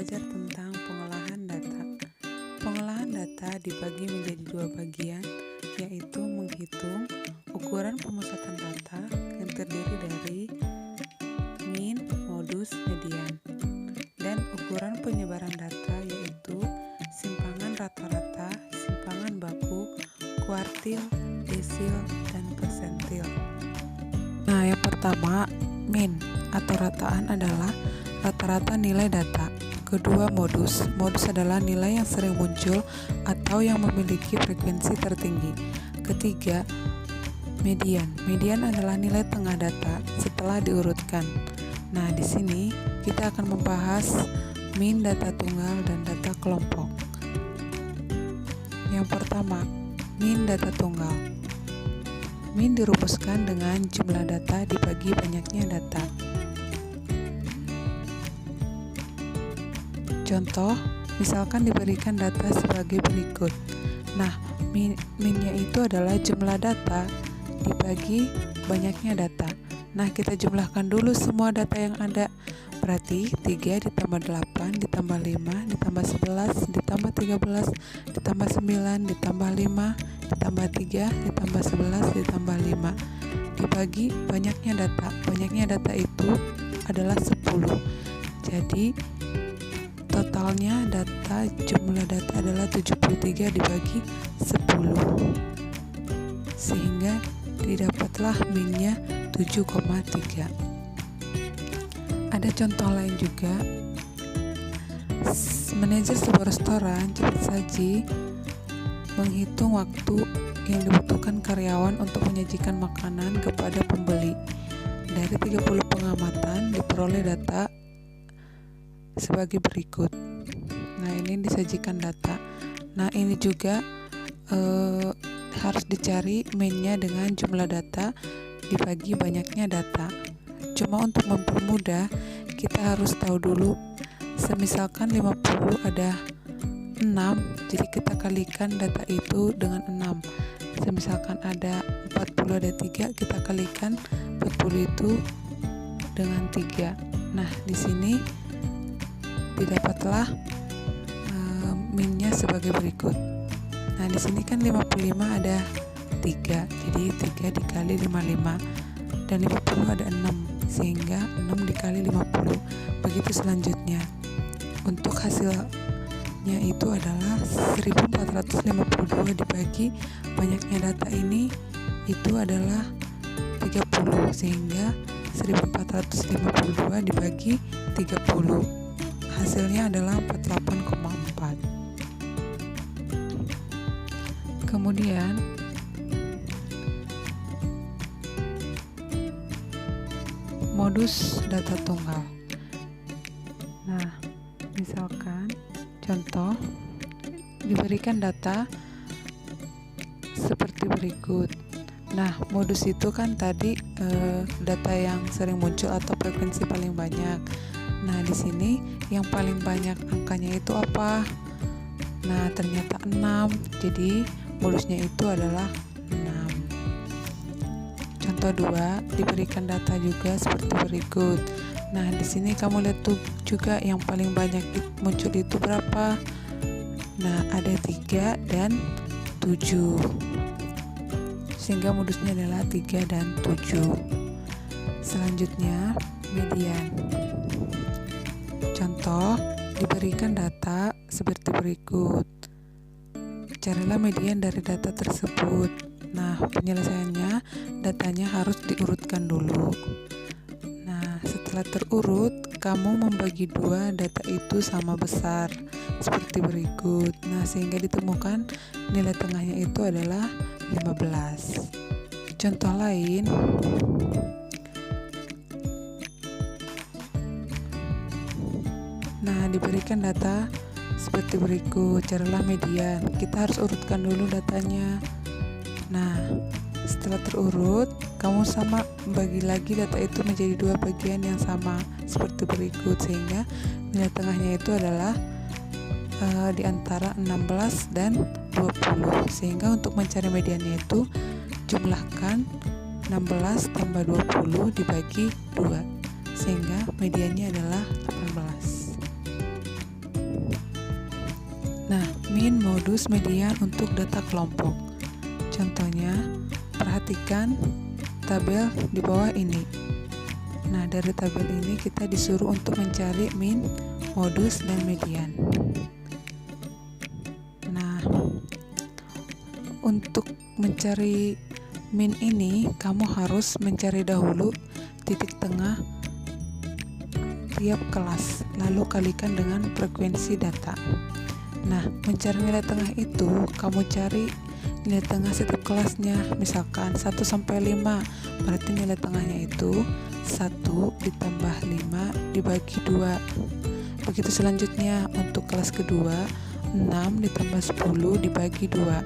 belajar tentang pengolahan data. Pengolahan data dibagi menjadi dua bagian, yaitu menghitung ukuran pemusatan data yang terdiri dari min, modus, median, dan ukuran penyebaran data yaitu simpangan rata-rata, simpangan baku, kuartil, desil, dan persentil. Nah, yang pertama, min atau rataan adalah rata-rata nilai data. Kedua, modus. Modus adalah nilai yang sering muncul atau yang memiliki frekuensi tertinggi. Ketiga, median. Median adalah nilai tengah data setelah diurutkan. Nah, di sini kita akan membahas min data tunggal dan data kelompok. Yang pertama, min data tunggal. Min dirumuskan dengan jumlah data dibagi banyaknya data. Contoh, misalkan diberikan data sebagai berikut. Nah, minnya itu adalah jumlah data dibagi banyaknya data. Nah, kita jumlahkan dulu semua data yang ada. Berarti 3 ditambah 8 ditambah 5 ditambah 11 ditambah 13 ditambah 9 ditambah 5 ditambah 3 ditambah 11 ditambah 5 dibagi banyaknya data. Banyaknya data itu adalah 10. Jadi totalnya jumlah data adalah 73 dibagi 10, sehingga didapatlah minnya 7,3. Ada contoh lain juga. Manajer sebuah restoran cepat saji menghitung waktu yang dibutuhkan karyawan untuk menyajikan makanan kepada pembeli. Dari 30 pengamatan diperoleh data sebagai berikut. Nah, ini disajikan data. Nah, ini juga harus dicari minnya dengan jumlah data dibagi banyaknya data. Cuma untuk mempermudah, kita harus tahu dulu, semisalkan 50 ada 6, jadi kita kalikan data itu dengan 6. Semisalkan ada 40 ada 3, kita kalikan 40 itu dengan 3. Nah, di sini didapatlah minnya sebagai berikut. Nah, di sini kan 55 ada 3, jadi 3 dikali 55, dan 50 ada 6, sehingga 6 dikali 50. Begitu selanjutnya. Untuk hasilnya itu adalah 1452 dibagi banyaknya data ini itu adalah 30, sehingga 1452 dibagi 30. Hasilnya adalah 48,4. Kemudian modus data tunggal. Nah, misalkan contoh diberikan data seperti berikut. Nah, modus itu kan tadi data yang sering muncul atau frekuensi paling banyak. Nah, di sini yang paling banyak angkanya itu apa? Nah, ternyata 6. Jadi modusnya itu adalah 6. Contoh 2, diberikan data juga seperti berikut. Nah, di sini kamu lihat tuh juga yang paling banyak muncul itu berapa? Nah, ada 3 dan 7. Sehingga modusnya adalah 3 dan 7. Selanjutnya, median. Contoh, diberikan data seperti berikut. Carilah median dari data tersebut. Nah, penyelesaiannya, datanya harus diurutkan dulu. Nah, setelah terurut, kamu membagi 2 data itu sama besar seperti berikut. Nah, sehingga ditemukan nilai tengahnya itu adalah 15. Contoh lain, nah, diberikan data seperti berikut. Carilah median. Kita harus urutkan dulu datanya. Nah, setelah terurut, kamu sama bagi lagi data itu menjadi 2 bagian yang sama seperti berikut, sehingga nilai tengahnya itu adalah di antara 16 dan 20. Sehingga untuk mencari mediannya itu jumlahkan 16 tambah 20 dibagi 2, sehingga mediannya adalah 18. Nah, min, modus, median untuk data kelompok. Contohnya, perhatikan tabel di bawah ini. Nah, dari tabel ini kita disuruh untuk mencari min, modus, dan median. Nah, untuk mencari min ini, kamu harus mencari dahulu titik tengah tiap kelas, lalu kalikan dengan frekuensi data. Nah, mencari nilai tengah itu, kamu cari nilai tengah setiap kelasnya. Misalkan 1 sampai 5, berarti nilai tengahnya itu 1 ditambah 5 dibagi 2. Begitu selanjutnya untuk kelas kedua, 6 ditambah 10 dibagi 2.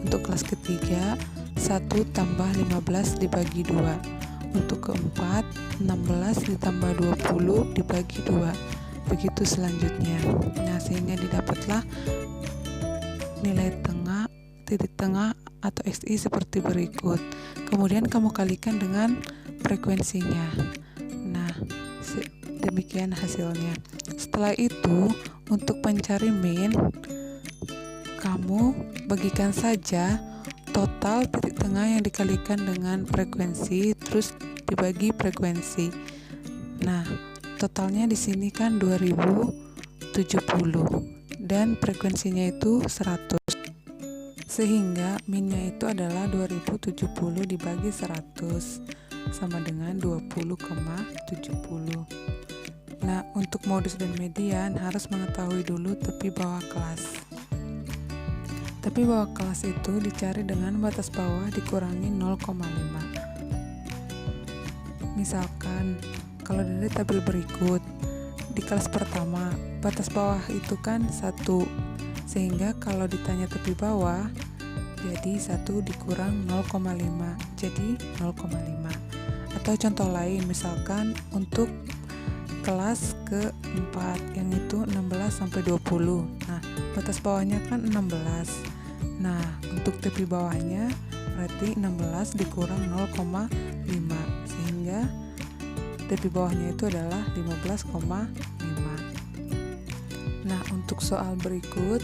Untuk kelas ketiga, 1 tambah 15 dibagi 2. Untuk keempat, 16 ditambah 20 dibagi 2. Begitu selanjutnya. Nah, sehingga didapatlah nilai tengah, titik tengah atau XI seperti berikut. Kemudian kamu kalikan dengan frekuensinya. Nah, demikian hasilnya. Setelah itu, untuk mencari min, kamu bagikan saja total titik tengah yang dikalikan dengan frekuensi, terus dibagi frekuensi. Nah, totalnya di sini kan 2070 dan frekuensinya itu 100. Sehingga minnya itu adalah 2070 dibagi 100 sama dengan 20,70. Nah, untuk modus dan median harus mengetahui dulu tepi bawah kelas. Tepi bawah kelas itu dicari dengan batas bawah dikurangi 0,5. Misalkan kalau dari tabel berikut, di kelas pertama batas bawah itu kan 1, sehingga kalau ditanya tepi bawah jadi 1 dikurang 0,5 jadi 0,5. Atau contoh lain, misalkan untuk kelas keempat yang itu 16 sampai 20. Nah, batas bawahnya kan 16. Nah, untuk tepi bawahnya berarti 16 dikurang 0,5 sehingga tepi bawahnya itu adalah 15,5. Nah, untuk soal berikut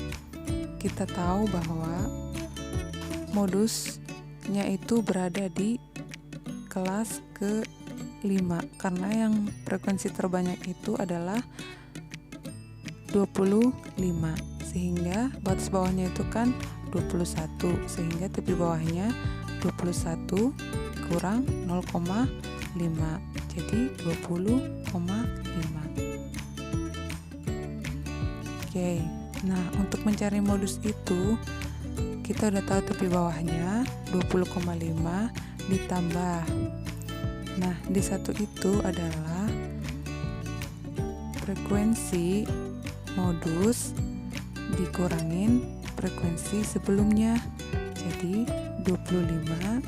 kita tahu bahwa modusnya itu berada di kelas ke-5 karena yang frekuensi terbanyak itu adalah 25, sehingga batas bawahnya itu kan 21, sehingga tepi bawahnya 21 kurang 0,5 jadi 20,5. Oke, nah untuk mencari modus itu kita udah tahu tepi bawahnya 20,5 ditambah. Nah, di satu itu adalah frekuensi modus dikurangin frekuensi sebelumnya. Jadi 25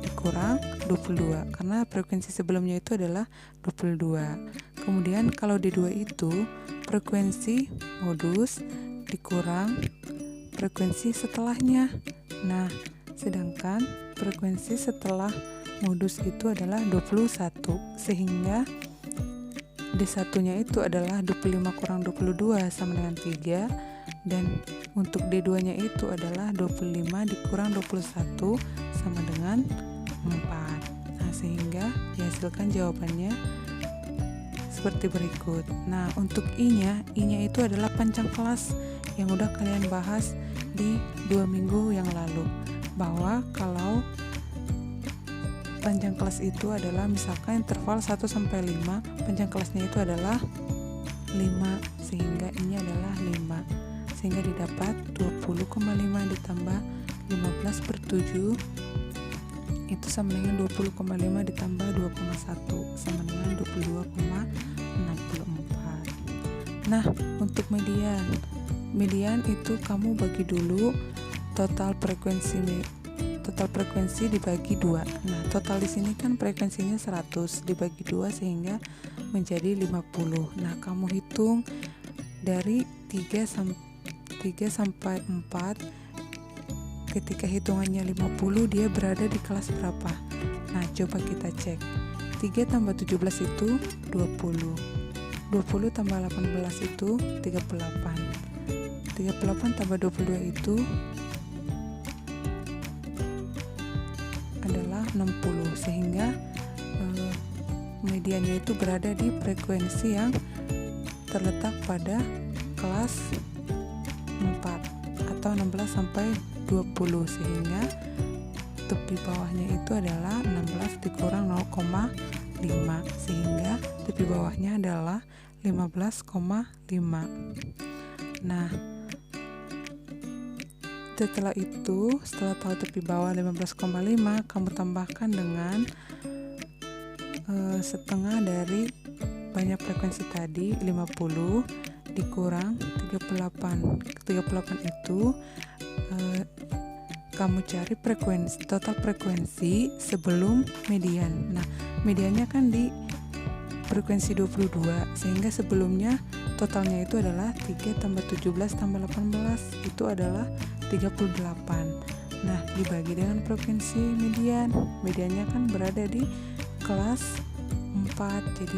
dikurang 22 karena frekuensi sebelumnya itu adalah 22. Kemudian kalau di 2 itu frekuensi modus dikurang frekuensi setelahnya. Nah, sedangkan frekuensi setelah modus itu adalah 21, sehingga D1-nya itu adalah 25 kurang 22 sama dengan 3, dan untuk D2-nya itu adalah 25 dikurang 21 sama dengan 4. Nah, sehingga dihasilkan jawabannya seperti berikut. Nah, untuk I-nya itu adalah panjang kelas yang udah kalian bahas di 2 minggu yang lalu, bahwa kalau panjang kelas itu adalah misalkan interval 1 sampai 5, panjang kelasnya itu adalah 5, sehingga ini adalah 5, sehingga didapat 20,5 ditambah 15/7 itu sama dengan 20,5 ditambah 2,1 sama dengan 22,64. Nah, untuk median itu kamu bagi dulu total frekuensi dibagi 2. Nah, total di sini kan frekuensinya 100 dibagi 2 sehingga menjadi 50. Nah, kamu hitung dari 3 sampai 4. Ketika hitungannya 50, dia berada di kelas berapa? Nah, coba kita cek. 3 tambah 17 itu 20. 20 tambah 18 itu 38. 38 tambah 22 itu adalah 60, sehingga mediannya itu berada di frekuensi yang terletak pada kelas 4 atau 16 sampai 20, sehingga tepi bawahnya itu adalah 16 dikurang 0,5, sehingga tepi bawahnya adalah 15,5. Nah, setelah tahu tepi bawah 15,5, kamu tambahkan dengan setengah dari banyak frekuensi tadi, 50 dikurang 38 itu kamu cari total frekuensi sebelum median. Nah, mediannya kan di frekuensi 22, sehingga sebelumnya totalnya itu adalah 3 tambah 17 tambah 18 itu adalah 38. Nah, dibagi dengan frekuensi median. Mediannya kan berada di kelas 4, jadi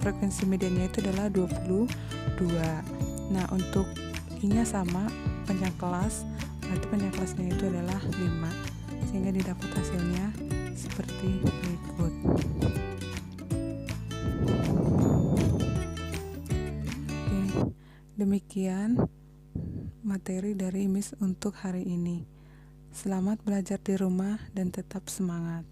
frekuensi mediannya itu adalah 22. Nah, untuk I-nya sama, panjang kelas, berarti panjang kelasnya itu adalah 5, sehingga didapat hasilnya seperti berikut. Oke, demikian materi dari Miss untuk hari ini. Selamat belajar di rumah dan tetap semangat.